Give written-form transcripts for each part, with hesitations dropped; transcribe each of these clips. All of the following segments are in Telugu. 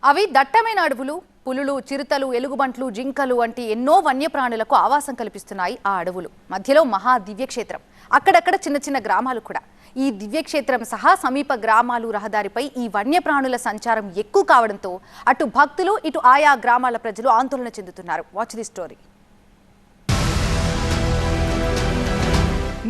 అవి దట్టమైన అడవులు, పులులు, చిరుతలు, ఎలుగుబంట్లు, జింకలు వంటి ఎన్నో వన్యప్రాణులకు ఆవాసం కల్పిస్తున్నాయి ఆ అడవులు. మధ్యలో మహా దివ్యక్షేత్రం, అక్కడక్కడ చిన్న చిన్న గ్రామాలు కూడా. ఈ దివ్యక్షేత్రం సహా సమీప గ్రామాలు రహదారిపై ఈ వన్యప్రాణుల సంచారం ఎక్కువ కావడంతో అటు భక్తులు ఇటు ఆయా గ్రామాల ప్రజలు ఆందోళన చెందుతున్నారు. Watch the story.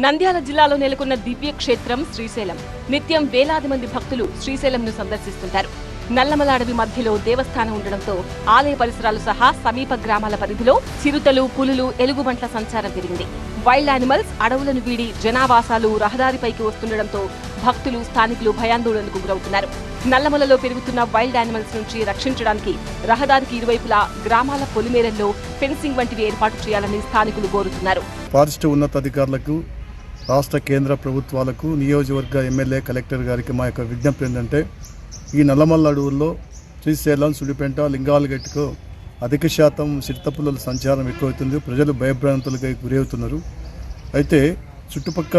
నంద్యాల జిల్లాలో నెలకొన్న దివ్యక్షేత్రం శ్రీశైలం. నిత్యం వేలాది మంది భక్తులు శ్రీశైలంను సందర్శిస్తుంటారు. నల్లమల అడవి మధ్యలో దేవస్థానం ఉండడంతో ఆలయ పరిసరాలు సహా సమీప గ్రామాల పరిధిలో చిరుతలు, పులులు, ఎలుగుబంట్ల సంచారం పెరిగింది. వైల్డ్ యానిమల్స్ అడవులను వీడి జనావాసాలు రహదారిపైకి వస్తుండడంతో భక్తులు, స్థానికులు భయాందోళనకు గురవుతున్నారు. నల్లమలలో పెరుగుతున్న వైల్డ్ యానిమల్స్ నుంచి రక్షించడానికి రహదారికి ఇరువైపులా గ్రామాల పొలిమేరల్లో ఫెన్సింగ్ వంటివి ఏర్పాటు చేయాలని స్థానికులు కోరుతున్నారు. ఫారెస్ట్ ఉన్నతాధికారులకు, రాష్ట్ర కేంద్ర ప్రభుత్వాలకు, నియోజకవర్గ ఎమ్మెల్యే, కలెక్టర్ గారికి మా యొక్క విజ్ఞప్తి ఏంటంటే, ఈ నల్లమల్ల అడవుల్లో శ్రీశైలం, సుడిపెంట, లింగాలగట్టుకు అధిక శాతం చిరుతపులుల సంచారం ఎక్కువవుతుంది. ప్రజలు భయభ్రాంతులకు గురవుతున్నారు. అయితే చుట్టుపక్క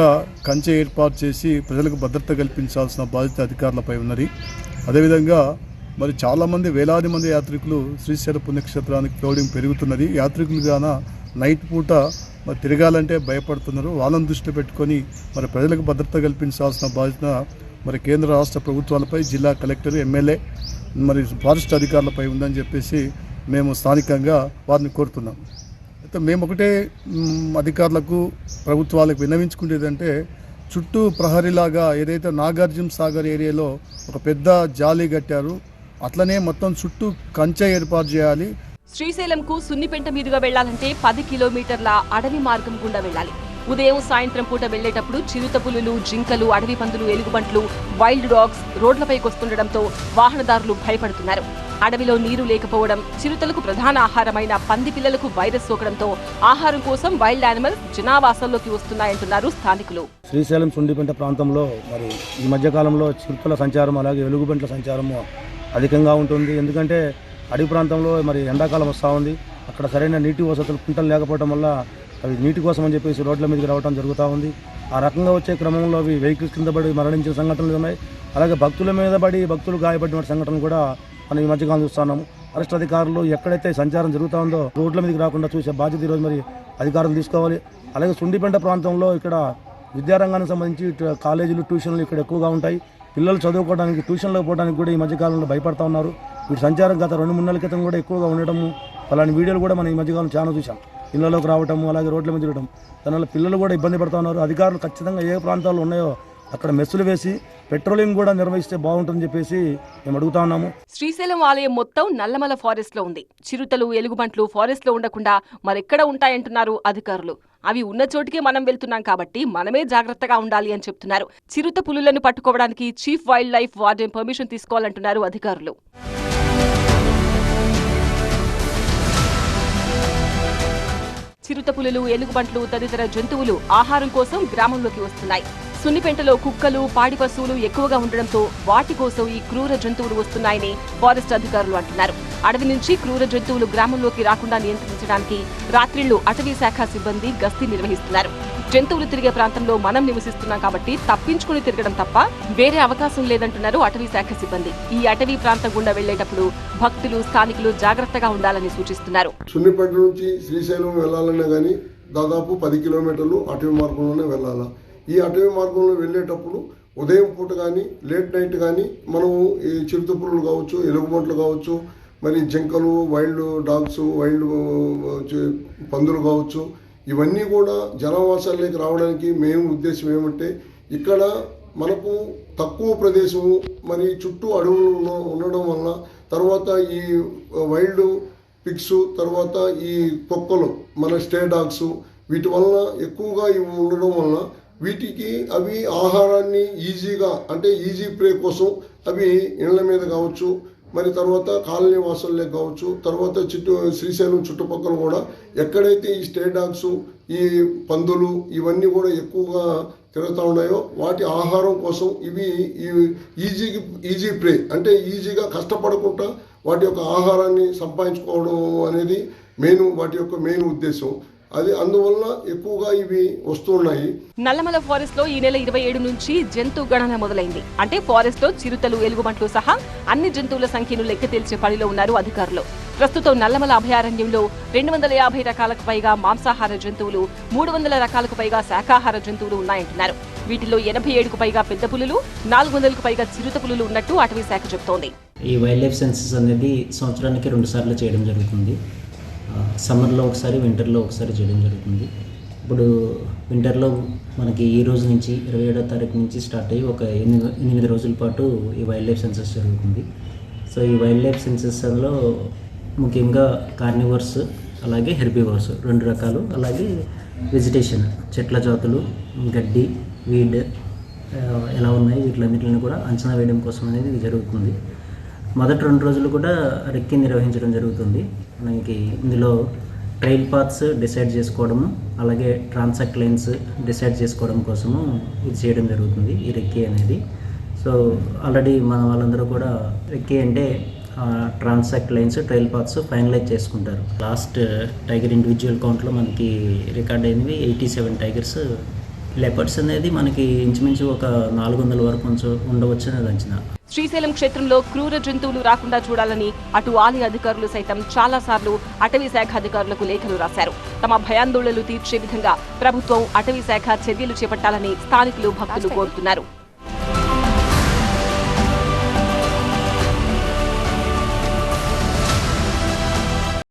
కంచె ఏర్పాటు చేసి ప్రజలకు భద్రత కల్పించాల్సిన బాధ్యత అధికారులపై ఉన్నది. అదేవిధంగా మరి చాలామంది, వేలాది మంది యాత్రికులు శ్రీశైల పుణ్యక్షేత్రానికి క్రౌడింగ్ పెరుగుతున్నది. యాత్రికులు గాన నైట్ పూట మరి తిరగాలంటే భయపడుతున్నారు. వాళ్ళని దృష్టి పెట్టుకొని మరి ప్రజలకు భద్రత కల్పించాల్సిన బాధ్యత మరి కేంద్ర రాష్ట్ర ప్రభుత్వాలపై, జిల్లా కలెక్టర్, ఎమ్మెల్యే, మరి ఫారెస్ట్ అధికారులపై ఉందని చెప్పేసి మేము స్థానికంగా వారిని కోరుతున్నాం. అయితే మేము ఒకటే అధికారులకు, ప్రభుత్వాలకు విన్నవించుకునేదంటే, చుట్టూ ప్రహరీలాగా ఏదైతే నాగార్జున సాగర్ ఏరియాలో ఒక పెద్ద జాలి కట్టారు, అట్లనే మొత్తం చుట్టూ కంచె ఏర్పాటు చేయాలి. శ్రీశైలంకు సున్నిపెంట మీదుగా వెళ్లాలంటే 10 కిలోమీటర్ల అడవి మార్గం గుండా వెళ్లాలి. ఉదయం, సాయంత్రం పూట వెళ్లేటప్పుడు చిరుత పులులు, జింకలు, అడవి పందులు, ఎలుగుబంట్లు, వైల్డ్ డాగ్స్ రోడ్లపైకి వస్తుండటంతో వాహనదారులు భయపడుతున్నారు. అడవిలో నీరు లేకపోవడం, చిరుతలకు ప్రధాన ఆహారమైన పంది పిల్లలకు వైరస్ సోకడంతో ఆహారం కోసం వైల్డ్ యానిమల్స్ జనావాసాల్లోకి వస్తున్నాయంటున్నారు స్థానికులు. శ్రీశైలం సుండిపెంట ప్రాంతంలో మరి ఈ మధ్యకాలంలో చిరుతల సంచారం, అలాగే ఎలుగుబంట్ల సంచారము అధికంగా ఉంటుంది. ఎందుకంటే అడవి ప్రాంతంలో మరి ఎండాకాలం వస్తూ ఉంది. అక్కడ సరైన నీటి వసతులు, కుంటలు లేకపోవడం వల్ల అవి నీటి కోసం అని చెప్పేసి రోడ్ల మీదకి రావడం జరుగుతూ ఉంది. ఆ రకంగా వచ్చే క్రమంలో అవి వెహికల్స్ కింద పడి మరణించిన సంఘటనలు ఉన్నాయి. అలాగే భక్తుల మీద పడి భక్తులు గాయపడిన సంఘటనలు కూడా మనం ఈ మధ్యకాలం చూస్తున్నాము. ఫారెస్ట్ అధికారులు ఎక్కడైతే సంచారం జరుగుతూ ఉందో రోడ్ల మీదకి రాకుండా చూసే బాధ్యత ఈరోజు మరి అధికారులు తీసుకోవాలి. అలాగే సుండిపెంట ప్రాంతంలో ఇక్కడ విద్యారంగానికి సంబంధించి కాలేజీలు, ట్యూషన్లు ఇక్కడ ఎక్కువగా ఉంటాయి. పిల్లలు చదువుకోవడానికి, ట్యూషన్లకు పోవడానికి కూడా ఈ మధ్యకాలంలో భయపడతా ఉన్నారు. వీటి సంచారం గత 2-3 నెలల క్రితం కూడా ఎక్కువగా ఉండటము, అలాంటి వీడియోలు కూడా మనం ఈ మధ్యకాలం చాలా చూసాం. ఇళ్లలోకి రావటము, అలాగే రోడ్ల మీద తిరగడం, దానివల్ల పిల్లలు కూడా ఇబ్బంది పడుతూ ఉన్నారు. అధికారులు ఖచ్చితంగా ఏ ప్రాంతాల్లో ఉన్నాయో అక్కడ మెస్సులు వేసి పెట్రోలింగ్ కూడా నిర్వహిస్తే బాగుంటుందని చెప్పేసి మేము అడుగుతా ఉన్నాము. శ్రీశైలం ఆలయం మొత్తం నల్లమల ఫారెస్ట్ లో ఉంది. చిరుతలు, ఎలుగుబంట్లు ఫారెస్ట్ లో ఉండకుండా మరెక్కడ ఉంటాయంటున్నారు అధికారులు. అవి ఉన్న చోటికే మనం వెళ్తున్నాం కాబట్టి మనమే జాగ్రత్తగా ఉండాలి అని చెప్తున్నారు. చిరుత పులులను పట్టుకోవడానికి chief wild life warden permission తీసుకోవాలంటున్నారు అధికారులు. చిరుత పులులు, ఎలుగుబంట్లు తదితర జంతువులు ఆహారం కోసం గ్రామంలోకి వస్తున్నాయి. సున్నిపెంటలో కుక్కలు, పాడి పశువులు ఎక్కువగా ఉండడంతో వాటి కోసం ఈ క్రూర జంతువులు వస్తున్నాయని ఫారెస్ట్ అధికారులు అంటున్నారు. అడవి నుంచి క్రూర జంతువులు గ్రామంలోకి రాకుండా నియంత్రించడానికి రాత్రిళ్లు అటవీ శాఖ సిబ్బంది గస్తీ నిర్వహిస్తున్నారు. జంతువులు తిరిగే ప్రాంతంలో మనం నివసిస్తున్నాం కాబట్టి తప్పించుకుని తిరగడం తప్ప వేరే అవకాశం లేదంటున్నారు అటవీ శాఖ సిబ్బంది. ఈ అటవీ ప్రాంతం గుండా వెళ్లేటప్పుడు భక్తులు, స్థానికులు జాగ్రత్తగా ఉండాలని సూచిస్తున్నారు. సున్నిపెంట నుంచి శ్రీశైలం వెళ్లాలన్నా గానీ దాదాపు 10 కిలోమీటర్లు అటవీ మార్గంలోనే వెళ్ళాలా. ఈ అటవీ మార్గంలో వెళ్ళేటప్పుడు ఉదయం పూట కానీ, లేట్ నైట్ కానీ మనము ఈ చిరుత పులులు కావచ్చు, ఎలుగుబంట్లు కావచ్చు, మరి జింకలు, వైల్డ్ డాగ్స్, వైల్డ్ పందులు కావచ్చు, ఇవన్నీ కూడా జనావాసాల్లోకి రావడానికి మేము ఉద్దేశం ఏమంటే, ఇక్కడ మనకు తక్కువ ప్రదేశము, మరి చుట్టూ అడవులు ఉండడం వల్ల, తర్వాత ఈ వైల్డ్ పిగ్స్, తర్వాత ఈ కుక్కలు, మన స్టే డాగ్స్, వీటి వల్ల ఎక్కువగా ఇవి ఉండడం వల్ల వీటికి అవి ఆహారాన్ని ఈజీగా, అంటే ఈజీ ప్రే కోసం అవి ఇళ్ల మీద కావచ్చు, మరి తర్వాత కాలనీ వాసంలో కావచ్చు, తర్వాత శ్రీశైలం చుట్టుపక్కల కూడా ఎక్కడైతే ఈ స్టే డాగ్స్, ఈ పందులు ఇవన్నీ కూడా ఎక్కువగా తిరుగుతూ ఉన్నాయో వాటి ఆహారం కోసం ఇవి ఈజీ ప్రే, అంటే ఈజీగా కష్టపడకుండా వాటి యొక్క ఆహారాన్ని సంపాదించుకోవడం అనేది వాటి యొక్క మెయిన్ ఉద్దేశం. అది అందువల్ల ఎక్కువగా ఇవి వస్తున్నాయి. నల్లమల ఫారెస్ట్ లో ఈ నెల 27 నుంచి జంతు గణన మొదలైంది. అంటే ఫారెస్ట్ లో చిరుతలు, ఎలుగుబంట్లు సహా అన్ని జంతువుల సంఖ్యను లెక్క తేల్చే పనిలో ఉన్నారు అధికారులు. ప్రస్తుతం నల్లమల అభయారణ్యంలో 250 రకాలకు పైగా మాంసాహార జంతువులు, 300 రకాలకు పైగా శాకాహార జంతువులు ఉన్నాయంటున్నారు. వీటిలో 87కు పైగా పెద్ద పులులు, 400కు పైగా చిరుత పులులు ఉన్నట్టు అటవీ శాఖ చెబుతోంది. ఈ వైల్డ్ లైఫ్ సెన్సస్ అనేది సంవత్సరానికి 2 సార్లు చేయడం జరుగుతుంది. సమ్మర్లో ఒకసారి, వింటర్లో ఒకసారి చేయడం జరుగుతుంది. ఇప్పుడు వింటర్లో మనకి ఈ రోజు నుంచి 27వ తారీఖు నుంచి స్టార్ట్ అయ్యి ఒక 8 రోజుల పాటు ఈ వైల్డ్ లైఫ్ సెన్సస్ జరుగుతుంది. సో ఈ వైల్డ్ లైఫ్ సెన్సస్లో ముఖ్యంగా కార్నివర్స్ అలాగే హెర్బివర్స్ 2 రకాలు, అలాగే వెజిటేషన్ చెట్ల జాతులు, గడ్డి, వీడ్ ఎలా ఉన్నాయి వీటిలన్నింటిని కూడా అంచనా వేయడం కోసం అనేది ఇది జరుగుతుంది. మొదటి 2 రోజులు కూడా రెక్కి నిర్వహించడం జరుగుతుంది. మనకి ఇందులో ట్రైల్ పాత్స్ డిసైడ్ చేసుకోవడము, అలాగే ట్రాన్సాక్ట్ లైన్స్ డిసైడ్ చేసుకోవడం కోసము ఇది చేయడం జరుగుతుంది ఈ రెక్కి అనేది. సో ఆల్రెడీ మన వాళ్ళందరూ కూడా రెక్కి అంటే transect lines, trail paths finalise చేసుకుంటారు. లాస్ట్ టైగర్ ఇండివిజువల్ కౌంట్లో మనకి రికార్డ్ అయినవి 87 టైగర్స్. లెపర్డ్స్ అనేది మనకి ఇంచుమించు ఒక 400 వరకు ఉండవచ్చు అనేది అంచనా. శ్రీశైలం క్షేత్రంలో క్రూర జంతువులు రాకుండా చూడాలని అటు ఆలయ అధికారులు సైతం చాలా సార్లు అటవీ శాఖ అధికారులకు లేఖలు రాశారు. తమ భయాందోళనలు తీర్చే విధంగా ప్రభుత్వం, అటవీ శాఖ చర్యలు చేపట్టాలని స్థానికులు, భక్తులు కోరుతున్నారు.